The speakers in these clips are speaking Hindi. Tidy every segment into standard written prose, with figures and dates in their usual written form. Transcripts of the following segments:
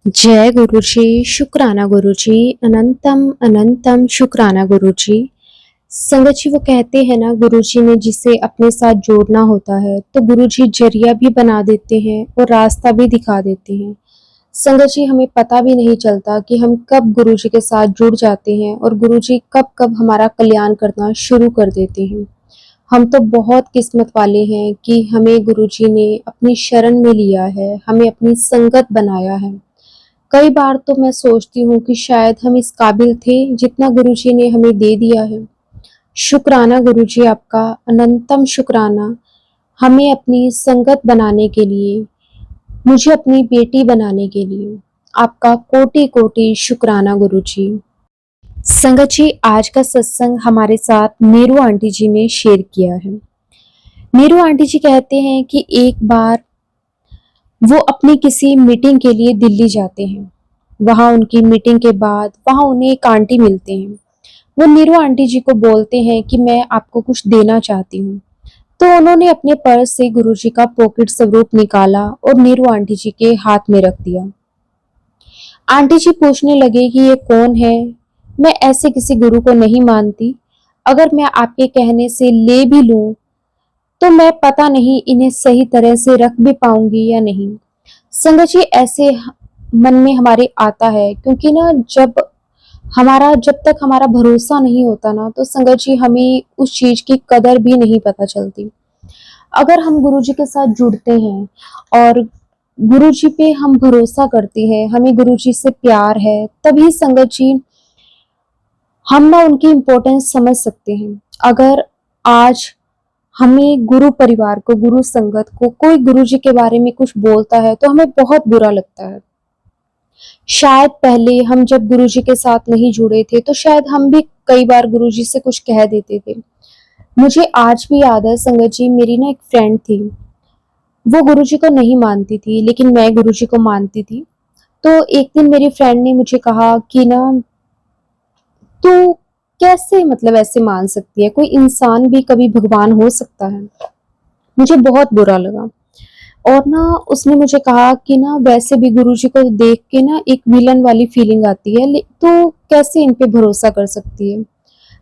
जय गुरुजी, शुक्राना गुरुजी, अनंतम अनंतम शुक्राना गुरुजी। संगत जी वो कहते हैं ना, गुरुजी ने जिसे अपने साथ जोड़ना होता है तो गुरुजी जरिया भी बना देते हैं और रास्ता भी दिखा देते हैं। संगत जी हमें पता भी नहीं चलता कि हम कब गुरुजी के साथ जुड़ जाते हैं और गुरुजी कब कब हमारा कल्याण करना शुरू कर देते हैं। हम तो बहुत किस्मत वाले हैं कि हमें गुरुजी ने अपनी शरण में लिया है, हमें अपनी संगत बनाया है। कई बार तो मैं सोचती हूँ कि शायद हम इस काबिल थे जितना गुरुजी ने हमें दे दिया है। शुक्राना गुरुजी आपका, अनंतम शुक्राना। हमें अपनी संगत बनाने के लिए, मुझे अपनी बेटी बनाने के लिए आपका कोटि कोटि शुक्राना गुरुजी। संगत जी आज का सत्संग हमारे साथ नीरू आंटी जी ने शेयर किया है। नीरू आंटी जी कहते हैं कि एक बार वो अपनी किसी मीटिंग के लिए दिल्ली जाते हैं। वहाँ उनकी मीटिंग के बाद वहाँ उन्हें एक आंटी मिलते हैं। वो नीरू आंटी जी को बोलते हैं कि मैं आपको कुछ देना चाहती हूँ। तो उन्होंने अपने पर्स से गुरुजी का पॉकेट स्वरूप निकाला और नीरू आंटी जी के हाथ में रख दिया। आंटी जी पूछने लगे कि ये कौन है? मैं ऐसे किसी गुरु को नहीं मानती। अगर मैं आपके कहने से ले भी लूं तो मैं पता नहीं इन्हें सही तरह से रख भी पाऊंगी या नहीं। संगत जी ऐसे मन में हमारे आता है, क्योंकि ना जब तक हमारा भरोसा नहीं होता ना तो संगत जी हमें उस चीज की कदर भी नहीं पता चलती। अगर हम गुरु जी के साथ जुड़ते हैं और गुरु जी पे हम भरोसा करते हैं, हमें गुरु जी से प्यार है, तभी संगत जी हम ना उनकी इम्पोर्टेंस समझ सकते हैं। अगर आज हमें गुरु परिवार को, गुरु संगत को कोई गुरु जी के बारे में कुछ बोलता है तो हमें बहुत बुरा लगता है। शायद पहले हम जब गुरु जी के साथ नहीं जुड़े थे तो शायद हम भी कई बार गुरु जी से कुछ कह देते थे। मुझे आज भी याद है संगत जी, मेरी ना एक फ्रेंड थी। वो गुरु जी को नहीं मानती थी लेकिन मैं गुरु जी को मानती थी। तो एक दिन मेरी फ्रेंड ने मुझे कहा कि ना, तू कैसे मतलब ऐसे मान सकती है, कोई इंसान भी कभी भगवान हो सकता है? मुझे बहुत बुरा लगा। और ना उसने मुझे कहा कि ना वैसे भी गुरुजी को देख के ना एक विलन वाली फीलिंग आती है, तो कैसे इन पे भरोसा कर सकती है?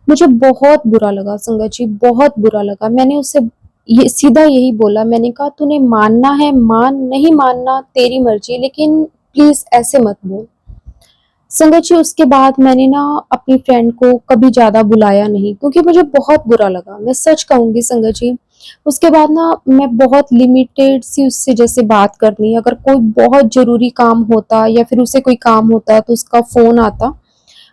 मुझे बहुत बुरा लगा संगत जी, बहुत बुरा लगा। मैंने उससे ये सीधा यही बोला, मैंने कहा तूने मानना है मान, नहीं मानना तेरी मर्जी, लेकिन प्लीज ऐसे मत बोल। संगत जी उसके बाद मैंने ना अपनी फ्रेंड को कभी ज्यादा बुलाया नहीं, क्योंकि मुझे बहुत बुरा लगा। मैं सच कहूंगी संगत जी, उसके बाद ना मैं बहुत लिमिटेड सी उससे जैसे बात करनी, अगर कोई बहुत जरूरी काम होता या फिर उसे कोई काम होता तो उसका फोन आता।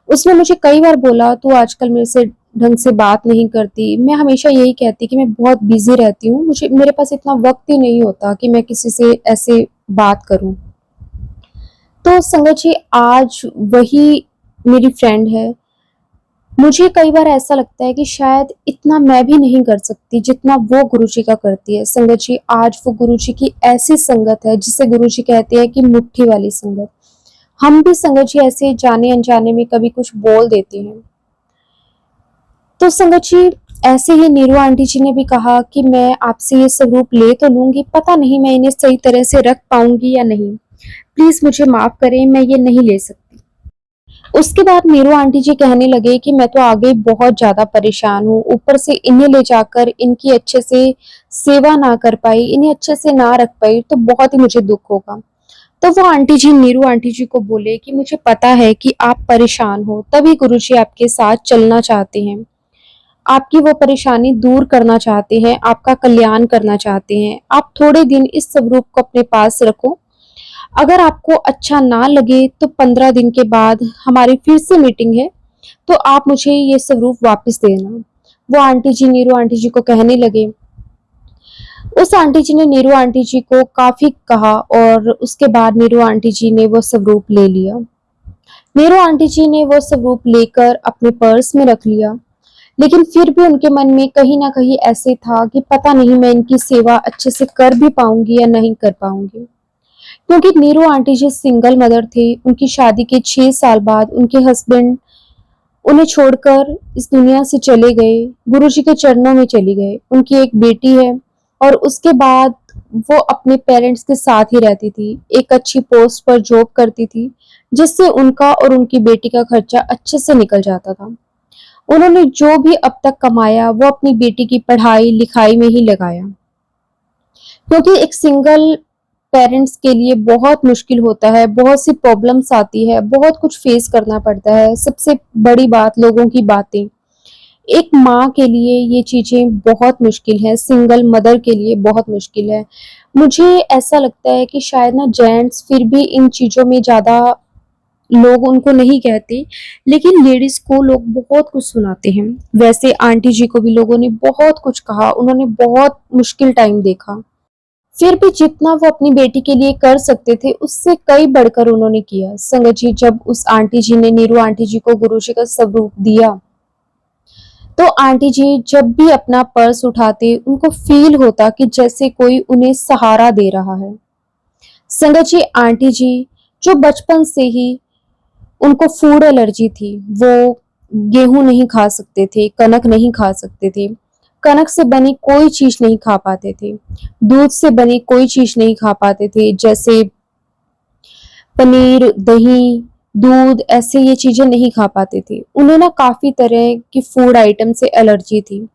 उसने मुझे कई बार बोला तू आजकल मेरे से ढंग से बात नहीं करती। मैं हमेशा यही कहती कि मैं बहुत बिजी रहती हूँ, मुझे मेरे पास इतना वक्त ही नहीं होता कि मैं किसी से ऐसे बात करूं। तो संगत जी आज वही मेरी फ्रेंड है। मुझे कई बार ऐसा लगता है कि शायद इतना मैं भी नहीं कर सकती जितना वो गुरुजी का करती है। संगत जी आज वो गुरुजी की ऐसी संगत है जिसे गुरुजी कहते हैं कि मुट्ठी वाली संगत। हम भी संगत जी ऐसे जाने अनजाने में कभी कुछ बोल देते हैं। तो संगत जी ऐसे ही नीरू आंटी जी ने भी कहा कि मैं आपसे ये स्वरूप ले तो लूंगी, पता नहीं मैं इन्हें सही तरह से रख पाऊंगी या नहीं। प्लीज मुझे माफ करें, मैं ये नहीं ले सकती। उसके बाद नीरू आंटी जी कहने लगे कि मैं तो आगे बहुत ज्यादा परेशान हूँ, ऊपर से इन्हें ले जाकर इनकी अच्छे से सेवा ना कर पाई, इन्हें अच्छे से ना रख पाई तो बहुत ही मुझे दुख होगा। तो वो आंटी जी नीरू आंटी जी को बोले कि मुझे पता है कि आप परेशान हो, तभी गुरुजी आपके साथ चलना चाहते हैं, आपकी वो परेशानी दूर करना चाहते हैं, आपका कल्याण करना चाहते हैं। आप थोड़े दिन इस स्वरूप को अपने पास रखो। अगर आपको अच्छा ना लगे तो 15 दिन के बाद हमारी फिर से मीटिंग है, तो आप मुझे ये स्वरूप वापस देना। वो आंटी जी नीरू आंटी जी को कहने लगे। उस आंटी जी ने नीरू आंटी जी को काफी कहा और उसके बाद नीरू आंटी जी ने वो स्वरूप ले लिया। नीरू आंटी जी ने वो स्वरूप लेकर अपने पर्स में रख लिया, लेकिन फिर भी उनके मन में कहीं ना कहीं ऐसे था कि पता नहीं मैं इनकी सेवा अच्छे से कर भी पाऊंगी या नहीं कर पाऊंगी। क्योंकि नीरू आंटी जी सिंगल मदर थे, उनकी शादी के 6 साल बाद उनके हस्बैंड उन्हें छोड़कर इस दुनिया से चले गए, गुरुजी के चरणों में चली गए। उनकी एक बेटी है और उसके बाद वो अपने पेरेंट्स के साथ ही रहती थी, एक अच्छी पोस्ट पर जॉब करती थी, जिससे उनका और उनकी बेटी का खर्चा अच्छे से निकल जाता था। उन्होंने जो भी अब तक कमाया वो अपनी बेटी की पढ़ाई लिखाई में ही लगाया, क्योंकि एक सिंगल पेरेंट्स के लिए बहुत मुश्किल होता है, बहुत सी प्रॉब्लम्स आती है, बहुत कुछ फेस करना पड़ता है। सबसे बड़ी बात लोगों की बातें। एक माँ के लिए ये चीज़ें बहुत मुश्किल है, सिंगल मदर के लिए बहुत मुश्किल है। मुझे ऐसा लगता है कि शायद ना जेंट्स फिर भी इन चीज़ों में ज़्यादा लोग उनको नहीं कहते, लेकिन लेडीज़ को लोग बहुत कुछ सुनाते हैं। वैसे आंटी जी को भी लोगों ने बहुत कुछ कहा, उन्होंने बहुत मुश्किल टाइम देखा। फिर भी जितना वो अपनी बेटी के लिए कर सकते थे, उससे कई बढ़कर उन्होंने किया। संगत जी, जब उस आंटी जी ने नीरू आंटी जी को गुरुजी का स्वरूप दिया, तो आंटी जी जब भी अपना पर्स उठाते, उनको फील होता कि जैसे कोई उन्हें सहारा दे रहा है। संगत जी, आंटी जी जो बचपन से ही उनको फूड एलर्जी थी, वो गेहूं नहीं खा सकते थे, कनक नहीं खा सकते थे, कनक से बनी कोई चीज नहीं खा पाते थे, दूध से बनी कोई चीज नहीं खा पाते थे, जैसे पनीर, दही, दूध, ऐसे ये चीजें नहीं खा पाते थे। उन्हें ना काफी तरह की फूड आइटम से एलर्जी थी।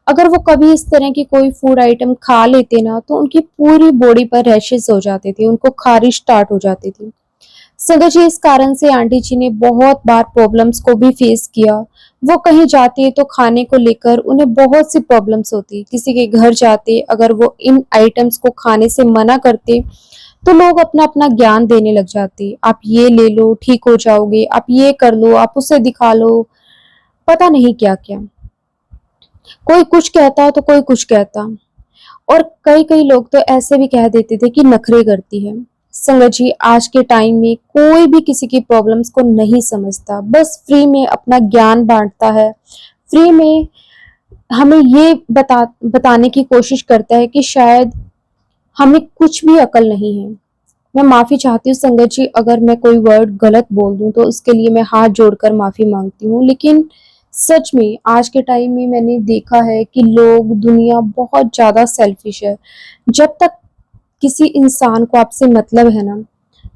अगर वो कभी इस तरह की कोई फूड आइटम खा लेते ना, तो उनकी पूरी बॉडी पर रैशेस हो जाते थे, उनको खारिश स्टार्ट हो जाती थी। संगत जी, इस कारण से आंटी जी ने बहुत बार प्रॉब्लम्स को भी फेस किया। वो कहीं जाते तो खाने को लेकर उन्हें बहुत सी प्रॉब्लम्स होती। किसी के घर जाते, अगर वो इन आइटम्स को खाने से मना करते, तो लोग अपना अपना ज्ञान देने लग जाते। आप ये ले लो, ठीक हो जाओगे, आप ये कर लो, आप उसे दिखा लो, पता नहीं क्या क्या। कोई कुछ कहता तो कोई कुछ कहता। और कई कई लोग तो ऐसे भी कह देते थे कि नखरे करती है। संगत जी, आज के टाइम में कोई भी किसी की प्रॉब्लम्स को नहीं समझता, बस फ्री में अपना ज्ञान बांटता है, फ्री में हमें ये बताने की कोशिश करता है कि शायद हमें कुछ भी अकल नहीं है। मैं माफी चाहती हूँ संगत जी, अगर मैं कोई वर्ड गलत बोल दूं तो उसके लिए मैं हाथ जोड़कर माफी मांगती हूँ। लेकिन सच में आज के टाइम में मैंने देखा है कि लोग, दुनिया बहुत ज्यादा सेल्फिश है। जब तक किसी इंसान को आपसे मतलब है ना,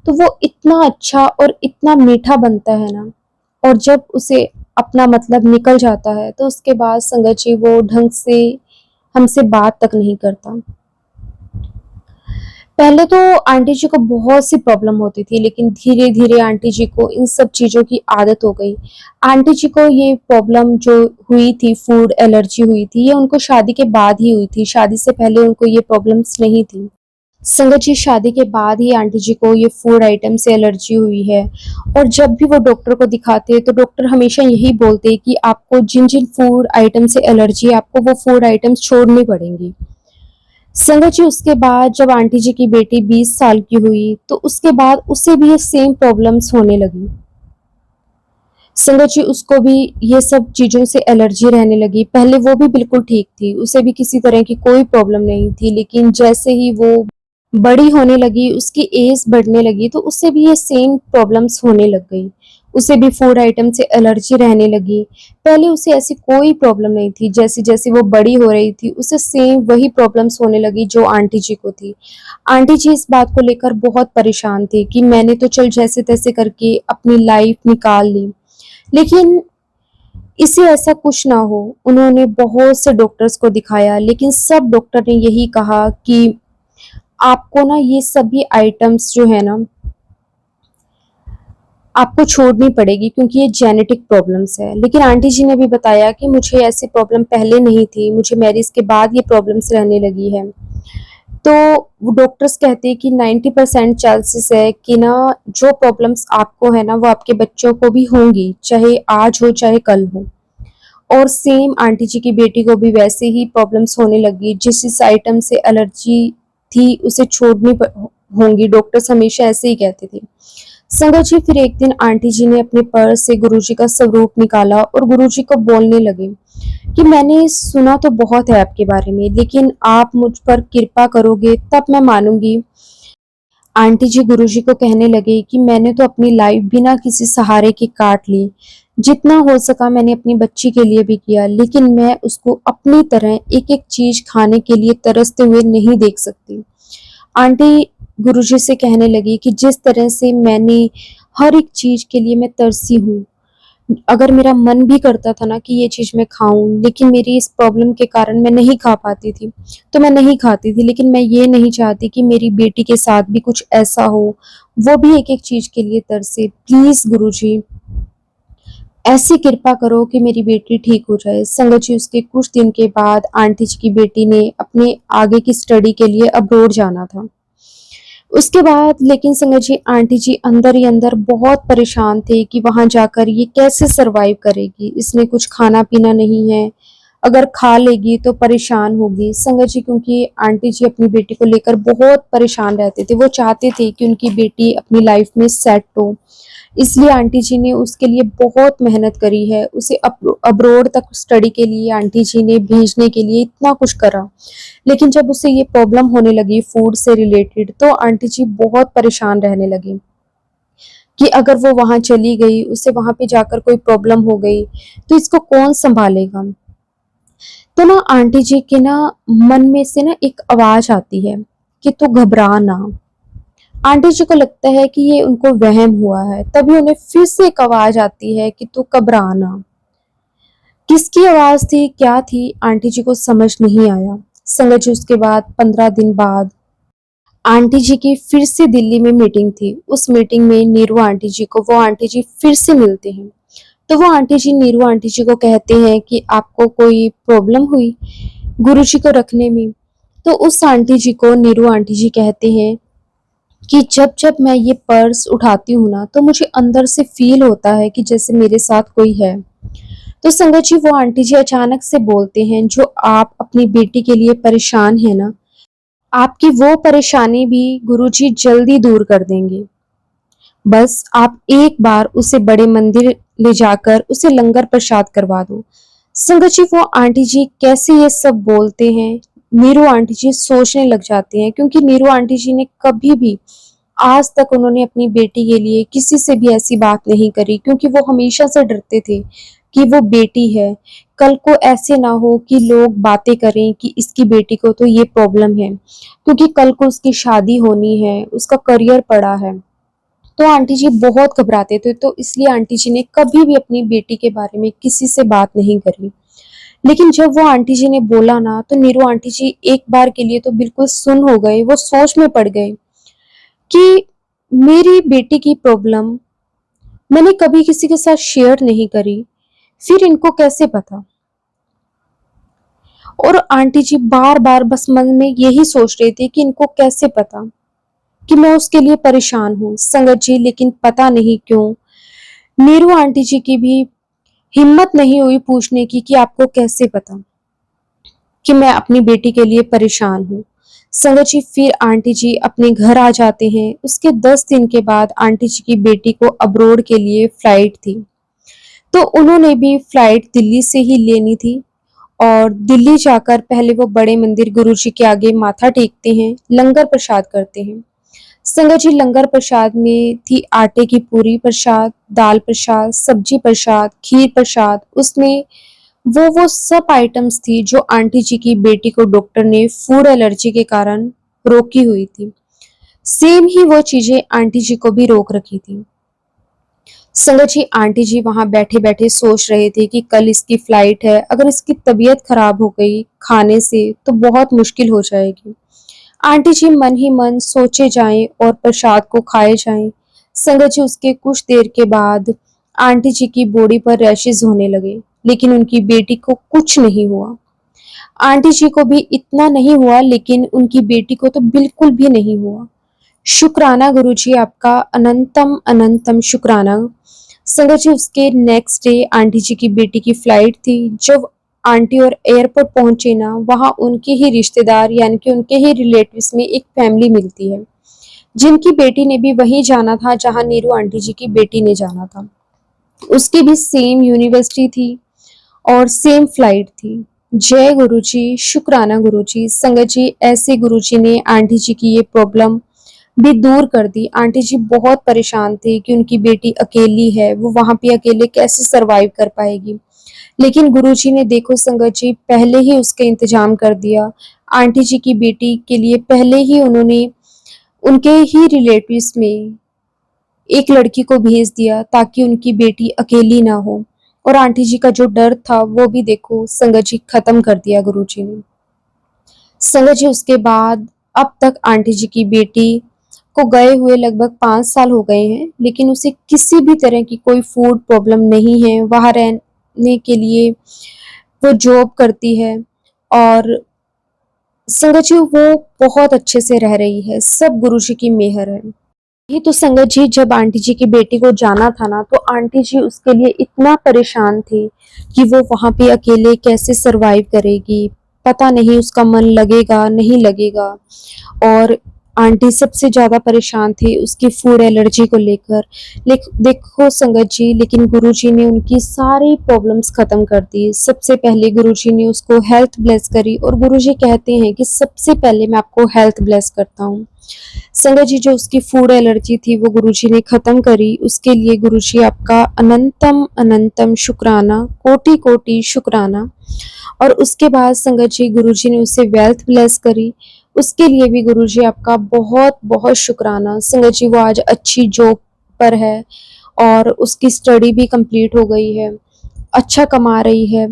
तो वो इतना अच्छा और इतना मीठा बनता है ना, और जब उसे अपना मतलब निकल जाता है, तो उसके बाद संगत जी वो ढंग से हमसे बात तक नहीं करता। पहले तो आंटी जी को बहुत सी प्रॉब्लम होती थी, लेकिन धीरे धीरे आंटी जी को इन सब चीजों की आदत हो गई। आंटी जी को ये प्रॉब्लम जो हुई थी, फूड एलर्जी हुई थी, ये उनको शादी के बाद ही हुई थी। शादी से पहले उनको ये प्रॉब्लम्स नहीं थी। संगत जी, शादी के बाद ही आंटी जी को ये फूड आइटम से एलर्जी हुई है। और जब भी वो डॉक्टर को दिखाते हैं, तो डॉक्टर हमेशा यही बोलते हैं कि आपको जिन जिन फूड आइटम से एलर्जी है, आपको वो फूड आइटम्स छोड़नी पड़ेंगी। संगत जी, उसके बाद जब आंटी जी की बेटी 20 साल की हुई, तो उसके बाद उसे भी ये सेम प्रॉब्लम्स होने लगी। संगत जी, उसको भी ये सब चीजों से एलर्जी रहने लगी। पहले वो भी बिल्कुल ठीक थी, उसे भी किसी तरह की कोई प्रॉब्लम नहीं थी, लेकिन जैसे ही वो बड़ी होने लगी, उसकी एज बढ़ने लगी, तो उसे भी ये सेम प्रॉब्लम्स होने लग गई। उसे भी फूड आइटम से एलर्जी रहने लगी। पहले उसे ऐसी कोई प्रॉब्लम नहीं थी, जैसे जैसे वो बड़ी हो रही थी, उसे सेम वही प्रॉब्लम्स होने लगी जो आंटी जी को थी। आंटी जी इस बात को लेकर बहुत परेशान थी कि मैंने तो चल जैसे तैसे करके अपनी लाइफ निकाल ली, लेकिन इसे ऐसा कुछ ना हो। उन्होंने बहुत से डॉक्टर्स को दिखाया, लेकिन सब डॉक्टर ने यही कहा कि आपको ना ये सभी आइटम्स जो है ना, आपको छोड़नी पड़ेगी, क्योंकि ये जेनेटिक प्रॉब्लम्स है। लेकिन आंटी जी ने भी बताया कि मुझे ऐसी प्रॉब्लम पहले नहीं थी, मुझे मैरिज के बाद ये प्रॉब्लम्स रहने लगी है। तो वो डॉक्टर्स कहते हैं कि 90% चांसेस है कि ना जो प्रॉब्लम्स आपको है ना, वो आपके बच्चों को भी होंगी, चाहे आज हो चाहे कल हो। और सेम आंटी जी की बेटी को भी वैसे ही प्रॉब्लम्स होने लगी। जिस जिस आइटम से एलर्जी थी उसे छोड़नी होंगी, डॉक्टर्स हमेशा ऐसे ही कहते थे। संगत जी, फिर एक दिन आंटी जी ने अपने पर्स से गुरुजी का स्वरूप निकाला और गुरुजी को बोलने लगे कि मैंने सुना तो बहुत है आपके बारे में, लेकिन आप मुझ पर कृपा करोगे तब मैं मानूंगी। आंटी जी गुरुजी को कहने लगे कि मैंने तो अपनी लाइफ बिना किसी सहारे की काट ली। जितना हो सका मैंने अपनी बच्ची के लिए भी किया, लेकिन मैं उसको अपनी तरह एक एक चीज खाने के लिए तरसते हुए नहीं देख सकती। आंटी गुरुजी से कहने लगी कि जिस तरह से मैंने हर एक चीज़ के लिए मैं तरसी हूँ, अगर मेरा मन भी करता था ना कि ये चीज़ मैं खाऊँ, लेकिन मेरी इस प्रॉब्लम के कारण मैं नहीं खा पाती थी, तो मैं नहीं खाती थी। लेकिन मैं ये नहीं चाहती कि मेरी बेटी के साथ भी कुछ ऐसा हो, वो भी एक-एक चीज़ के लिए तरसे। प्लीज़ गुरुजी, ऐसी कृपा करो कि मेरी बेटी ठीक हो जाए। संगत जी, उसके कुछ दिन के बाद आंटी जी की बेटी ने अपने आगे की स्टडी के लिए अब्रॉड जाना था। उसके बाद लेकिन संगत जी, आंटी जी अंदर ही अंदर बहुत परेशान थे कि वहाँ जाकर ये कैसे सर्वाइव करेगी। इसने कुछ खाना-पीना नहीं है, अगर खा लेगी तो परेशान होगी। संगत जी, क्योंकि आंटी जी अपनी बेटी को लेकर बहुत परेशान रहते थे। वो चाहते थे कि उनकी बेटी अपनी लाइफ में सेट हो। इसलिए आंटी जी ने उसके लिए बहुत मेहनत करी है। उसे अब्रॉड तक स्टडी के लिए आंटी जी ने भेजने के लिए इतना कुछ करा। लेकिन जब उसे ये प्रॉब्लम होने लगी फूड से रिलेटेड, तो आंटी जी बहुत परेशान रहने लगी कि अगर वो वहाँ चली गई, उसे वहाँ पे जाकर कोई प्रॉब्लम हो गई, तो इसको कौन सँभालेगा? तो ना आंटी जी के ना मन में से ना एक आवाज़ आती है कि तू घबरा ना। आंटी जी को लगता है कि ये उनको वहम हुआ है, तभी उन्हें फिर से एक आवाज़ आती है कि तू घबरा ना। किसकी आवाज़ थी, क्या थी, आंटी जी को समझ नहीं आया। संगत जी, उसके बाद 15 दिन बाद आंटी जी की फिर से दिल्ली में मीटिंग थी। उस मीटिंग में नीरू आंटी जी को वो आंटी जी फिर से मिलते हैं। तो वो आंटी जी नीरू आंटी जी को कहते हैं कि आपको कोई प्रॉब्लम हुई गुरुजी को रखने में? तो उस आंटी जी को नीरू आंटी जी कहते हैं कि जब-जब मैं ये पर्स उठाती हूँ ना, तो मुझे अंदर से फ़ील होता है कि जैसे मेरे साथ कोई है। तो संगत जी, वो आंटी जी अचानक से बोलते हैं, जो आप अपनी बेटी के लिए परेशान हैं ना, आपकी वो परेशानी भी गुरुजी जल्दी दूर कर देंगे। बस आप एक बार उसे बड़े मंदिर ले जाकर उसे लंगर प्रसाद करवा दो। संगत जी, वो आंटी जी कैसे ये सब बोलते हैं, नीरू आंटी जी सोचने लग जाती हैं, क्योंकि नीरू आंटी जी ने कभी भी आज तक उन्होंने अपनी बेटी के लिए किसी से भी ऐसी बात नहीं करी, क्योंकि वो हमेशा से डरते थे कि वो बेटी है, कल को ऐसे ना हो कि लोग बातें करें कि इसकी बेटी को तो ये प्रॉब्लम है, क्योंकि कल को उसकी शादी होनी है, उसका करियर पड़ा है। तो आंटी जी बहुत घबराते थे, तो इसलिए आंटी जी ने कभी भी अपनी बेटी के बारे में किसी से बात नहीं करी। लेकिन जब वो आंटी जी ने बोला ना, तो नीरू आंटी जी एक बार के लिए तो बिल्कुल सुन्न हो गए, वो सोच में पड़ गए कि मेरी बेटी की प्रॉब्लम मैंने कभी किसी के साथ शेयर नहीं करी, फिर इनको कैसे पता? और आंटी जी बार-बार बस मन में यही सोच रही थी कि इनको कैसे पता कि मैं उसके लिए परेशान हूँ। संगत जी, लेकिन पता नहीं क्यों नीरू आंटी जी की भी हिम्मत नहीं हुई पूछने की कि आपको कैसे पता कि मैं अपनी बेटी के लिए परेशान हूँ। संगत जी, फिर आंटी जी अपने घर आ जाते हैं। उसके 10 दिन के बाद आंटी जी की बेटी को अब्रॉड के लिए फ्लाइट थी। तो उन्होंने भी फ्लाइट दिल्ली से ही लेनी थी और दिल्ली जाकर पहले वो बड़े मंदिर गुरुजी के आगे माथा टेकते हैं, लंगर प्रसाद करते हैं। संगत जी, लंगर प्रसाद में थी आटे की पूरी प्रसाद, दाल प्रसाद, सब्जी प्रसाद, खीर प्रसाद। उसमें वो सब आइटम्स थी जो आंटी जी की बेटी को डॉक्टर ने फूड एलर्जी के कारण रोकी हुई थी। सेम ही वो चीजें आंटी जी को भी रोक रखी थी। संगत जी, आंटी जी वहां बैठे बैठे सोच रहे थे कि कल इसकी फ्लाइट है, अगर इसकी तबीयत खराब हो गई खाने से तो बहुत मुश्किल हो जाएगी। आंटी जी मन ही मन सोचे जाएं और प्रसाद को खाए जाएं। संगत जी, उसके कुछ देर के बाद आंटी जी की बॉडी पर रैशेज होने लगे, लेकिन उनकी बेटी को कुछ नहीं हुआ। आंटी जी को भी इतना नहीं हुआ, लेकिन उनकी बेटी को तो बिल्कुल भी नहीं हुआ। शुक्राना गुरुजी, आपका अनंतम अनंतम शुक्राना। संगत जी, उसके नेक्स्ट डे आंटी जी की बेटी की फ्लाइट थी। जब आंटी और एयरपोर्ट पहुंचे ना, वहां उनके ही रिश्तेदार यानी कि उनके ही रिलेटिव्स में एक फैमिली मिलती है, जिनकी बेटी ने भी वहीं जाना था जहां नीरू आंटी जी की बेटी ने जाना था। उसकी भी सेम यूनिवर्सिटी थी और सेम फ्लाइट थी। जय गुरुजी, शुक्राना गुरुजी। संगत जी, ऐसे गुरुजी ने आंटी जी की ये प्रॉब्लम भी दूर कर दी। आंटी जी बहुत परेशान थी कि उनकी बेटी अकेली है, वो वहां पे अकेले कैसे सरवाइव कर पाएगी। लेकिन गुरुजी ने देखो संगत जी, पहले ही उसका इंतजाम कर दिया। आंटी जी की बेटी के लिए पहले ही उन्होंने उनके ही रिलेटिव्स में एक लड़की को भेज दिया ताकि उनकी बेटी अकेली ना हो। और आंटी जी का जो डर था वो भी देखो संगत जी खत्म कर दिया गुरुजी ने। संगत जी उसके बाद अब तक आंटी जी की बेटी को गए हुए लगभग 5 साल हो गए हैं, लेकिन उसे किसी भी तरह की कोई फूड प्रॉब्लम नहीं है। वहाँ रहने के लिए वो जॉब करती है और संगत जी वो बहुत अच्छे से रह रही है, सब गुरुजी की मेहर है। ये तो संगत जी जब आंटी जी की बेटी को जाना था ना, तो आंटी जी उसके लिए इतना परेशान थी कि वो वहां पे अकेले कैसे सरवाइव करेगी, पता नहीं उसका मन लगेगा नहीं लगेगा। और आंटी सबसे ज्यादा परेशान थी उसकी फूड एलर्जी को लेकर। देखो संगत जी, लेकिन गुरुजी ने उनकी सारी प्रॉब्लम्स खत्म कर दी। सबसे पहले गुरुजी ने उसको हेल्थ ब्लेस करी, और गुरुजी कहते हैं कि सबसे पहले मैं आपको हेल्थ ब्लेस करता हूँ। संगत जी जो उसकी फूड एलर्जी थी वो गुरुजी ने खत्म करी, उसके लिए गुरुजी आपका अनंतम अनंतम शुक्राना, कोटि कोटि शुक्राना। और उसके बाद संगत जी गुरुजी ने उसे वेल्थ ब्लेस करी, उसके लिए भी गुरुजी आपका बहुत बहुत शुक्राना। संगत जी वो आज अच्छी जॉब पर है और उसकी स्टडी भी कंप्लीट हो गई है, अच्छा कमा रही है,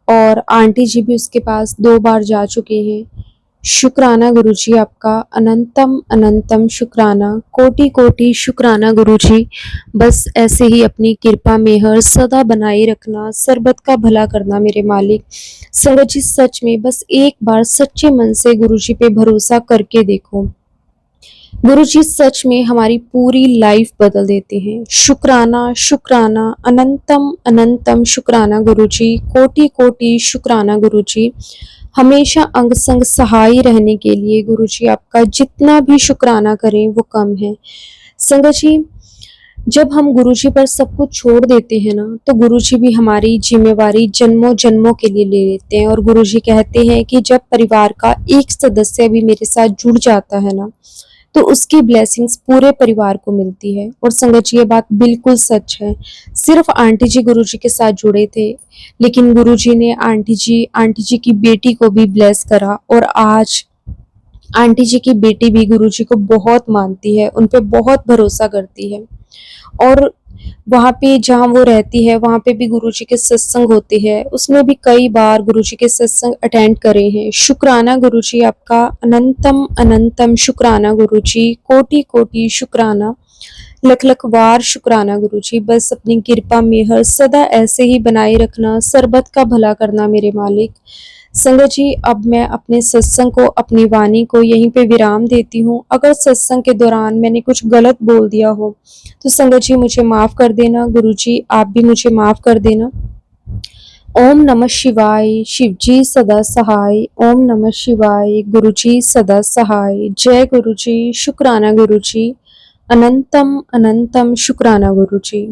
और आंटी जी भी उसके पास 2 बार जा चुके हैं। शुक्राना गुरुजी आपका, अनंतम अनंतम शुक्राना, कोटि कोटि शुक्राना गुरुजी। बस ऐसे ही अपनी कृपा मेहर सदा बनाए रखना, सर्बत का भला करना मेरे मालिक। संगत जी सच में बस एक बार सच्चे मन से गुरुजी पे भरोसा करके देखो, गुरुजी सच में हमारी पूरी लाइफ बदल देते हैं। शुक्राना शुक्राना, अनंतम अनंतम शुक्राना गुरुजी, कोटि कोटि शुक्राना गुरुजी। हमेशा अंग संग सहाय रहने के लिए गुरुजी आपका जितना भी शुक्राना करें वो कम है। संगत जी जब हम गुरुजी पर सब कुछ छोड़ देते हैं ना, तो गुरुजी भी हमारी जिम्मेवारी जन्मों जन्मों के लिए ले लेते हैं। और गुरुजी कहते हैं कि जब परिवार का एक सदस्य भी मेरे साथ जुड़ जाता है ना, तो उसकी ब्लेसिंग्स पूरे परिवार को मिलती है। और संगत जी ये बात बिल्कुल सच है। सिर्फ आंटी जी गुरुजी के साथ जुड़े थे, लेकिन गुरुजी ने आंटी जी की बेटी को भी ब्लेस करा, और आज आंटी जी की बेटी भी गुरुजी को बहुत मानती है, उन पे बहुत भरोसा करती है। और वहाँ पे जहाँ वो रहती है वहाँ पे भी गुरुजी के सत्संग होते हैं, उसमें भी कई बार गुरुजी के सत्संग अटेंड करे हैं। शुक्राना गुरुजी आपका, अनंतम अनंतम शुक्राना गुरुजी, कोटि कोटि शुक्राना, लख लख बार शुक्राना गुरुजी। बस अपनी कृपा मेहर सदा ऐसे ही बनाए रखना, सर्बत का भला करना मेरे मालिक। संगत जी अब मैं अपने सत्संग को, अपनी वाणी को यहीं पे विराम देती हूँ। अगर सत्संग के दौरान मैंने कुछ गलत बोल दिया हो तो संगत जी मुझे माफ कर देना, गुरुजी आप भी मुझे माफ कर देना। ओम नमः शिवाय, शिवजी सदा सहाय। ओम नमः शिवाय, गुरुजी सदा सहाय। जय गुरुजी, शुक्राना गुरुजी, अनंतम अनंतम शुक्राना गुरुजी।